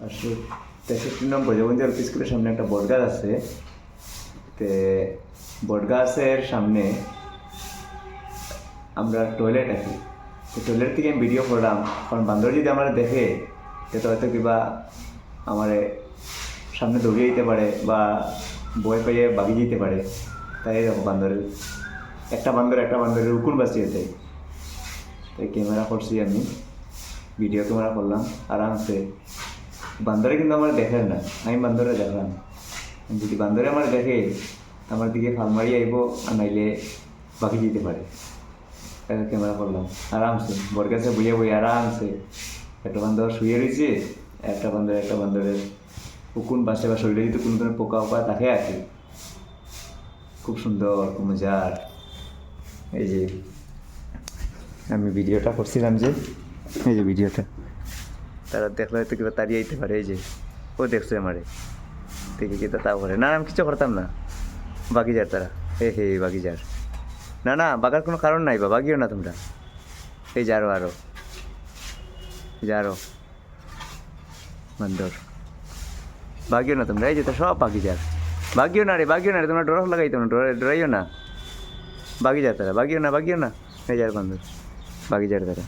আসলে 63 নম্বর জগন্নাথ স্কুলের সামনে একটা বটগাছ আছে। তে বটগাছের সামনে আমরা টয়লেট আছি। তো টয়লেট থেকে আমি ভিডিও করলাম, কারণ বান্দর যদি আমার দেখে তো হয়তো কিবা আমার সামনে দৌড়িয়ে দিতে পারে বা ভয় পেয়ে বাগিয়ে দিতে পারে। তাই দেখো বান্দরের একটা বান্দরের উকুন বাঁচিয়ে দেয়। তাই ক্যামেরা করছি, আমি ভিডিও ক্যামেরা করলাম আরামসে। বান্দরে কিন্তু আমার দেখেন না, আমি বান্দরে দেখলাম। যদি বান্দরে আমার দেখে আমার দিকে ফাল মারি আইব, আর নাইলে বাকি দিতে পারে। ক্যামেরা করলাম আরামসে, বরগাছে বইয়ে বইয়ে আরামসে। একটা বান্দর শুয়ে রয়েছে, একটা বান্দরের উকুন বাসে বা শরীরে যদি কোনো পোকা ওকা তাকে আছে। খুব সুন্দর, খুব মজার। এই যে আমি ভিডিওটা করছিলাম, যে এই যে ভিডিওটা তারা দেখলে হয়তো কিবা তাড়িয়ে আইতে পারে। এই যে ও দেখছে আমারে, দেখে কি তাও করে না, আমি কিছু করতাম না। বাগিজার তারা, হে বাগিজার, না বাগার কোনো কারণ নাই, বা বাগিও না তোমরা। এই যে আরো বান্দর, বাগিও না তোমরা। এই যে তো সব বাগিজার, বাগিও না রে তোমরা ডর লাগাইতো না, ডরাইও না। বাগিজার তারা, বাগিও না। এই যার বান্দর, বাগিজার তারা।